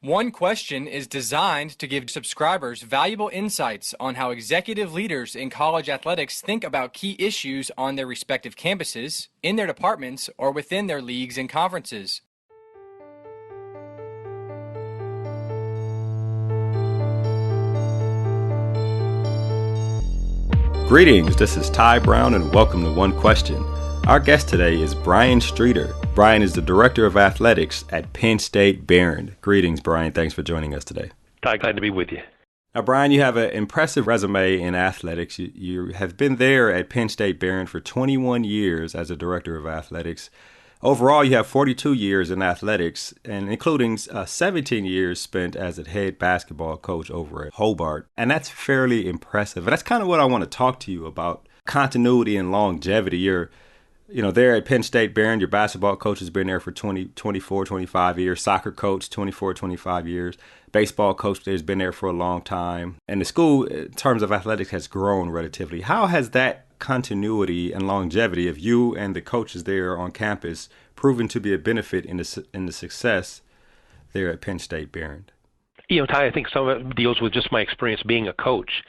One Question is designed to give subscribers valuable insights on how executive leaders in college athletics think about key issues on their respective campuses, in their departments, or within their leagues and conferences. Greetings, this is Ty Brown and welcome to One Question. Our guest today is Brian Streeter. Brian is the Director of Athletics at Penn State Behrend. Greetings, Brian. Thanks for joining us today. Ty, glad to be with you. Now, Brian, you have an impressive resume in athletics. You have been there at Penn State Behrend for 21 years as a Director of Athletics. Overall, you have 42 years in athletics, and including 17 years spent as a head basketball coach over at Hobart. And that's fairly impressive. And that's kind of what I want to talk to you about, continuity and longevity. You're there at Penn State Behrend, your basketball coach has been there for 24, 25 years. Soccer coach, 24, 25 years. Baseball coach has been there for a long time. And the school, in terms of athletics, has grown relatively. How has that continuity and longevity of you and the coaches there on campus proven to be a benefit in the success there at Penn State Behrend? Ty, I think some of it deals with just my experience being a coach.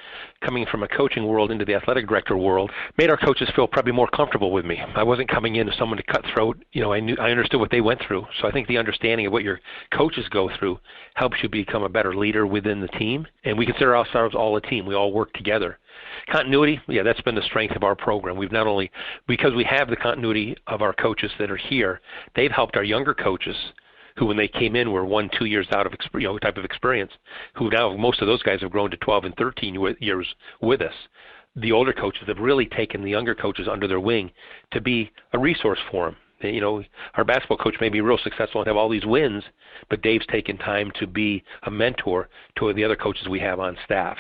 Coming from a coaching world into the athletic director world made our coaches feel probably more comfortable with me. I wasn't coming in as someone to cut throat. I understood what they went through. So I think the understanding of what your coaches go through helps you become a better leader within the team. And we consider ourselves all a team. We all work together. Continuity, that's been the strength of our program. We've not only, because we have the continuity of our coaches that are here, they've helped our younger coaches who, when they came in, were 1-2 years out of type of experience, who now most of those guys have grown to 12 and 13 years with us. The older coaches have really taken the younger coaches under their wing to be a resource for them. Our basketball coach may be real successful and have all these wins, but Dave's taken time to be a mentor to the other coaches we have on staff.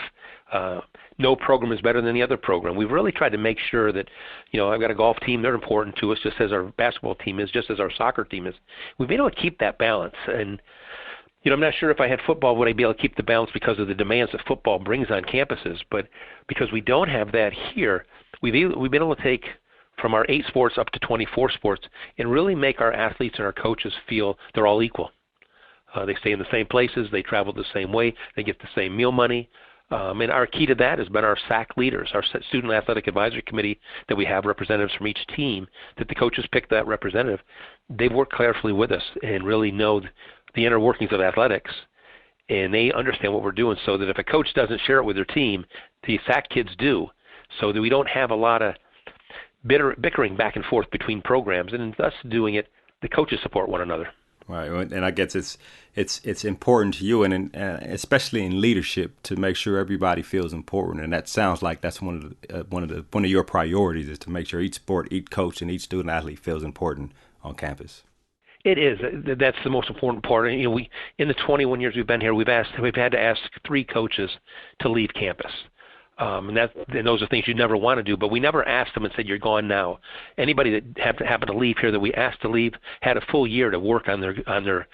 No program is better than the other program. We've really tried to make sure that, I've got a golf team, they're important to us just as our basketball team is, just as our soccer team is. We've been able to keep that balance. And, I'm not sure if I had football, would I be able to keep the balance because of the demands that football brings on campuses. But because we don't have that here, we've been able to take from our 8 sports up to 24 sports and really make our athletes and our coaches feel they're all equal. They stay in the same places, they travel the same way, they get the same meal money. And our key to that has been our SAC leaders, our Student Athletic Advisory Committee, that we have representatives from each team, that the coaches pick that representative. They've worked carefully with us and really know the inner workings of athletics, and they understand what we're doing so that if a coach doesn't share it with their team, the SAC kids do, so that we don't have a lot of bickering back and forth between programs. And thus doing it, the coaches support one another. Right, and I guess it's important to you, and especially in leadership, to make sure everybody feels important. And that sounds like that's one of your priorities, is to make sure each sport, each coach, and each student athlete feels important on campus. It is. That's the most important part. We in the 21 years we've been here, we've had to ask 3 coaches to leave campus. And those are things you never want to do, but we never asked them and said, you're gone now. Anybody that happened to leave here that we asked to leave had a full year to work on their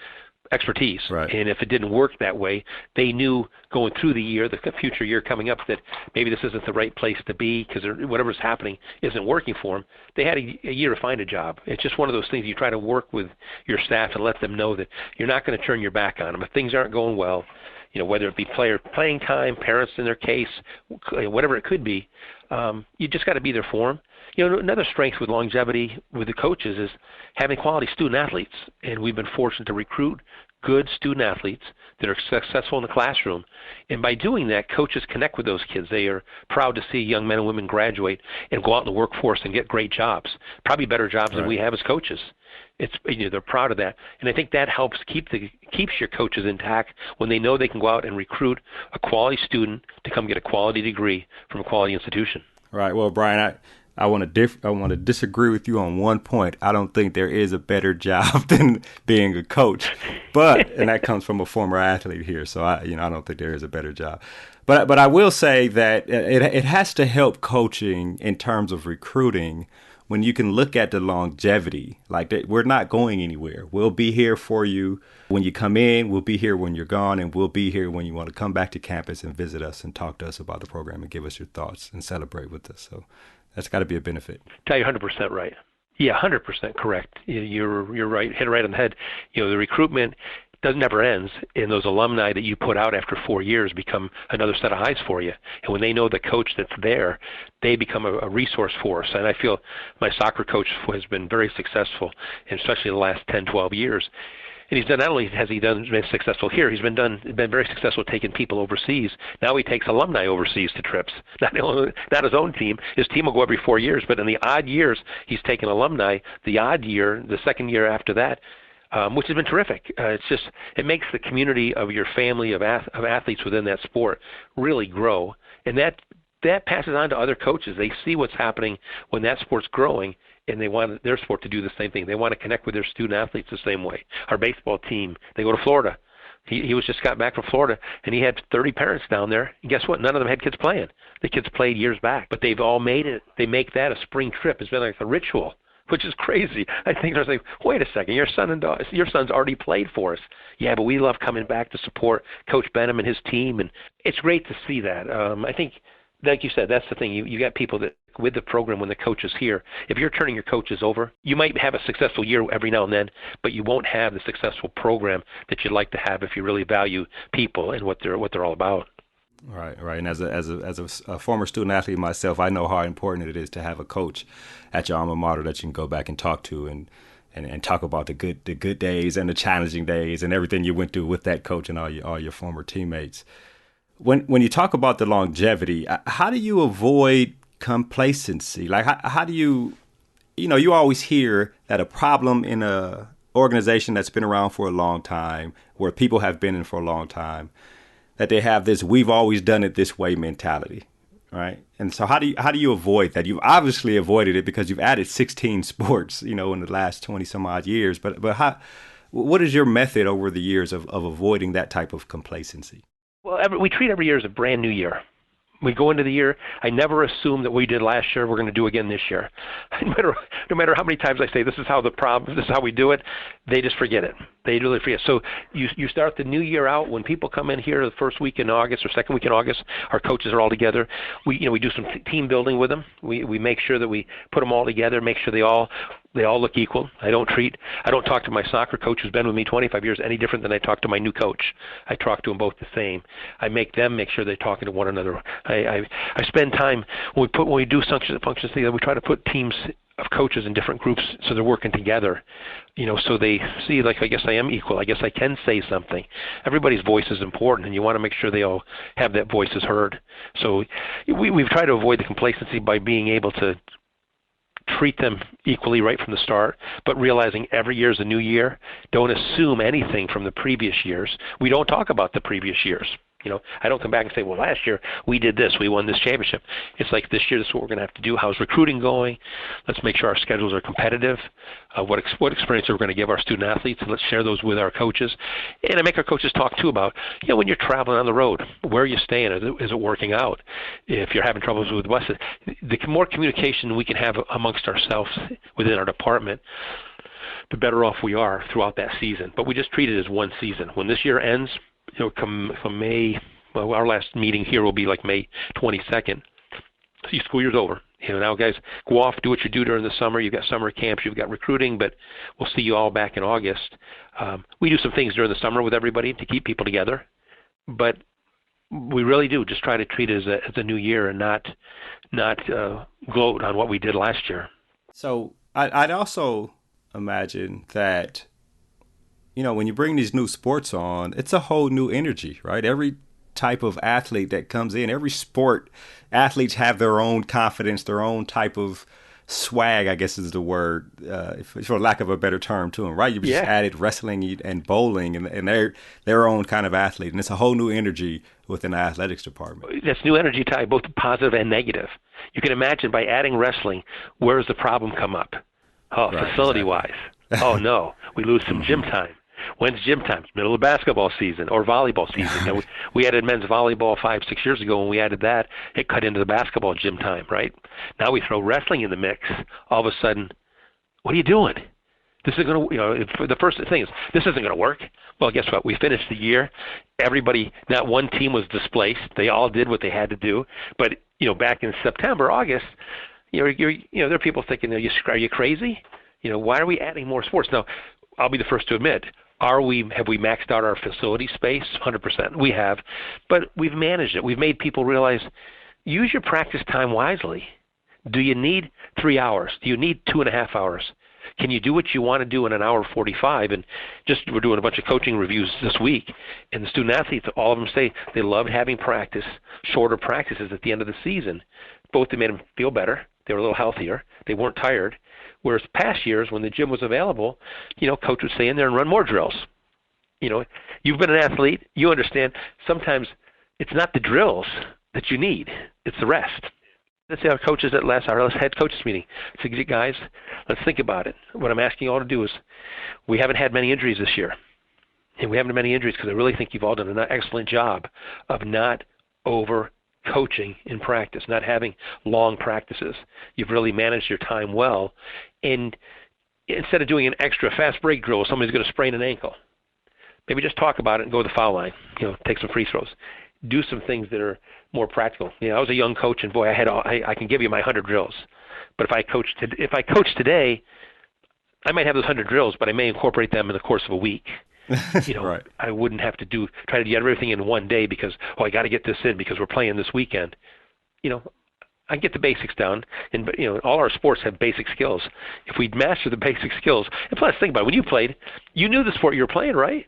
expertise. Right. And if it didn't work that way, they knew going through the year, the future year coming up, that maybe this isn't the right place to be because whatever's happening isn't working for them. They had a year to find a job. It's just one of those things you try to work with your staff and let them know that you're not going to turn your back on them. If things aren't going well, whether it be player playing time, parents in their case, whatever it could be, you just got to be there for them. Another strength with longevity with the coaches is having quality student athletes. And we've been fortunate to recruit good student athletes that are successful in the classroom. And by doing that, coaches connect with those kids. They are proud to see young men and women graduate and go out in the workforce and get great jobs, probably better jobs than we have as coaches. They're proud of that, and I think that helps keeps your coaches intact when they know they can go out and recruit a quality student to come get a quality degree from a quality institution. Right. Well, Brian, I want to disagree with you on one point. I don't think there is a better job than being a coach, and that comes from a former athlete here. So I don't think there is a better job. But I will say that it has to help coaching in terms of recruiting. When you can look at the longevity, like that, we're not going anywhere. We'll be here for you when you come in. We'll be here when you're gone, and we'll be here when you want to come back to campus and visit us and talk to us about the program and give us your thoughts and celebrate with us. So that's got to be a benefit. Tell you 100% right. Yeah, 100% correct. You're right. Hit it right on the head. The recruitment never ends, and those alumni that you put out after 4 years become another set of eyes for you. And when they know the coach that's there, they become a resource for us. And I feel my soccer coach has been very successful, and especially in the last 10, 12 years. And he's done, not only has he been successful here, he's been very successful taking people overseas. Now he takes alumni overseas to trips. Not his own team. His team will go every 4 years, but in the odd years, he's taken alumni. The odd year, the second year after that, which has been terrific. It makes the community of your family of athletes within that sport really grow, and that passes on to other coaches. They see what's happening when that sport's growing, and they want their sport to do the same thing. They want to connect with their student athletes the same way. Our baseball team, they go to Florida. He got back from Florida, and he had 30 parents down there. And guess what? None of them had kids playing. The kids played years back, but they've all made it. They make that a spring trip. It's been like a ritual, which is crazy. I think they're saying, wait a second, your son's already played for us. Yeah, but we love coming back to support Coach Benham and his team, and it's great to see that. I think, like you said, that's the thing. You got people that, with the program, when the coach is here, if you're turning your coaches over, you might have a successful year every now and then, but you won't have the successful program that you'd like to have if you really value people and what they're all about. Right. And as a former student athlete myself, I know how important it is to have a coach at your alma mater that you can go back and talk to and talk about the good days and the challenging days and everything you went through with that coach and all your former teammates. When you talk about the longevity, how do you avoid complacency? Like how do you always hear that a problem in a organization that's been around for a long time, where people have been in for a long time, that they have this "we've always done it this way" mentality, right? And so how do you avoid that? You've obviously avoided it because you've added 16 sports, in the last 20 some odd years. But what is your method over the years of avoiding that type of complacency? Well, we treat every year as a brand new year. We go into the year, I never assume that what we did last year we're going to do again this year. No matter how many times I say this is how we do it, they just forget it. They really forget. So you start the new year out when people come in here the first week in August or second week in August. Our coaches are all together. We do some team building with them. We make sure that we put them all together, make sure they all look equal. I don't talk to my soccer coach who's been with me 25 years any different than I talk to my new coach. I talk to them both the same. I make sure they're talking to one another. I spend time when we do functions together. We try to put teams of coaches in different groups so they're working together. So they see, like, I guess I am equal. I guess I can say something. Everybody's voice is important, and you want to make sure they all have that voices heard. So we've tried to avoid the complacency by being able to treat them equally right from the start, but realizing every year is a new year. Don't assume anything from the previous years. We don't talk about the previous years. I don't come back and say, well, last year we did this, we won this championship. It's like, this year, this is what we're going to have to do. How's recruiting going? Let's make sure our schedules are competitive. What experience are we going to give our student athletes? And let's share those with our coaches. And I make our coaches talk, too, about, when you're traveling on the road, where are you staying? Is it working out? If you're having troubles with buses, the more communication we can have amongst ourselves within our department, the better off we are throughout that season. But we just treat it as one season. When this year ends, come May, our last meeting here will be like May 22nd. So school year's over. Now, guys, go off, do what you do during the summer. You've got summer camps, you've got recruiting, but we'll see you all back in August. We do some things during the summer with everybody to keep people together, but we really do just try to treat it as a new year and not gloat on what we did last year. So I'd also imagine that when you bring these new sports on, it's a whole new energy, right? Every type of athlete that comes in, every sport, athletes have their own confidence, their own type of swag, I guess is the word, for lack of a better term to them, right? You just added wrestling and bowling, and they're their own kind of athlete, and it's a whole new energy within the athletics department. That's new energy, Ty, both positive and negative. You can imagine by adding wrestling, where does the problem come up? Right, facility-wise. Exactly. Oh, no, we lose some gym time. When's gym time? Middle of basketball season or volleyball season. We added men's volleyball 5-6 years ago. When we added that, it cut into the basketball gym time, right? Now we throw wrestling in the mix. All of a sudden, what are you doing? This is going to, the first thing is, this isn't going to work. Well, guess what? We finished the year. Everybody, not one team was displaced. They all did what they had to do. But, back in September, August, there are people thinking, are you crazy? Why are we adding more sports? Now, I'll be the first to admit, Have we maxed out our facility space? 100%. We have, but we've managed it. We've made people realize, use your practice time wisely. Do you need 3 hours? Do you need 2.5 hours? Can you do what you want to do in an hour 45? And we're doing a bunch of coaching reviews this week, and the student athletes, all of them say they loved having shorter practices at the end of the season. Both they made them feel better. They were a little healthier. They weren't tired. Whereas past years, when the gym was available, coach would stay in there and run more drills. You've been an athlete. You understand. Sometimes it's not the drills that you need. It's the rest. Let's say our head coaches meeting. I said, guys, let's think about it. What I'm asking you all to do is, we haven't had many injuries this year. And we haven't had many injuries because I really think you've all done an excellent job of not over-coaching in practice, not having long practices. You've really managed your time well. And instead of doing an extra fast break drill, somebody's going to sprain an ankle. Maybe just talk about it and go to the foul line. Take some free throws. Do some things that are more practical. I was a young coach, and boy, I can give you my 100 drills. But if I coach today, I might have those 100 drills, but I may incorporate them in the course of a week. Right. I wouldn't have to try to do everything in one day because I got to get this in because we're playing this weekend. I get the basics down, and all our sports have basic skills. If we master the basic skills, and plus think about it, when you played, you knew the sport you were playing, right?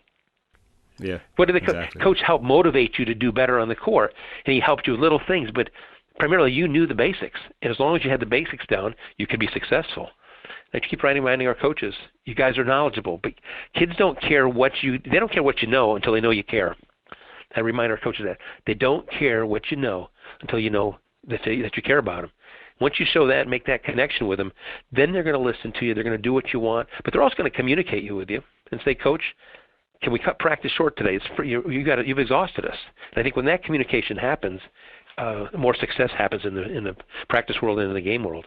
Yeah. What did the exactly. coach help motivate you to do better on the court? And he helped you with little things, but primarily you knew the basics. And as long as you had the basics down, you could be successful. I keep reminding our coaches, you guys are knowledgeable, but kids don't care what you know until they know you care. I remind our coaches that. They don't care what you know until you know that you care about them. Once you show that and make that connection with them, then they're going to listen to you. They're going to do what you want, but they're also going to communicate with you and say, Coach, can we cut practice short today? It's free. You've exhausted us. And I think when that communication happens, more success happens in the practice world and in the game world.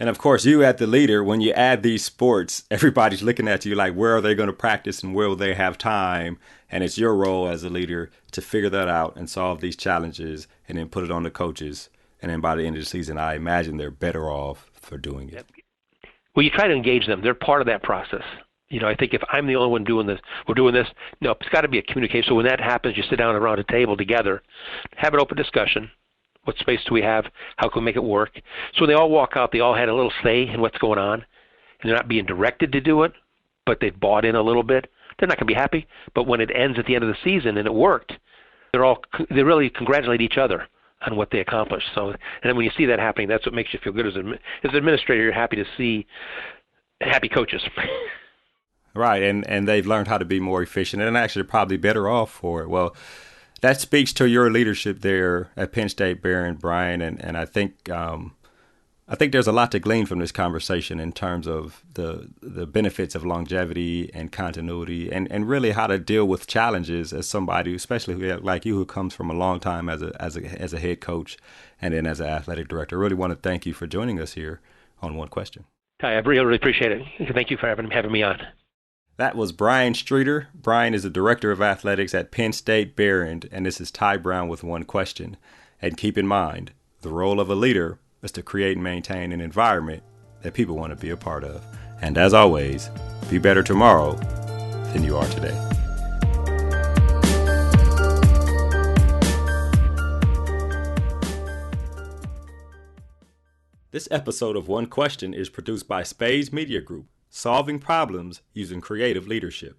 And of course, you as the leader, when you add these sports, everybody's looking at you like, where are they going to practice and where will they have time? And it's your role as a leader to figure that out and solve these challenges and then put it on the coaches. And then by the end of the season, I imagine they're better off for doing it. Well, you try to engage them. They're part of that process. I think if I'm the only one doing this, we're doing this. No, it's got to be a communication. So when that happens, you sit down around a table together, have an open discussion. What space do we have? How can we make it work? So when they all walk out, they all had a little say in what's going on. And they're not being directed to do it, but they've bought in a little bit. They're not going to be happy. But when it ends at the end of the season and it worked, they really congratulate each other on what they accomplished. So, and then when you see that happening, that's what makes you feel good as an administrator. You're happy to see happy coaches. Right, and they've learned how to be more efficient and actually probably better off for it. Well, that speaks to your leadership there at Penn State, Behrend, Brian, and I think there's a lot to glean from this conversation in terms of the benefits of longevity and continuity and really how to deal with challenges as somebody, especially like you, who comes from a long time as a head coach and then as an athletic director. I really want to thank you for joining us here on One Question. Ty, I really appreciate it. Thank you for having me on. That was Brian Streeter. Brian is the Director of Athletics at Penn State Behrend, and this is Ty Brown with One Question. And keep in mind, the role of a leader is to create and maintain an environment that people want to be a part of. And as always, be better tomorrow than you are today. This episode of One Question is produced by Spades Media Group, solving problems using creative leadership.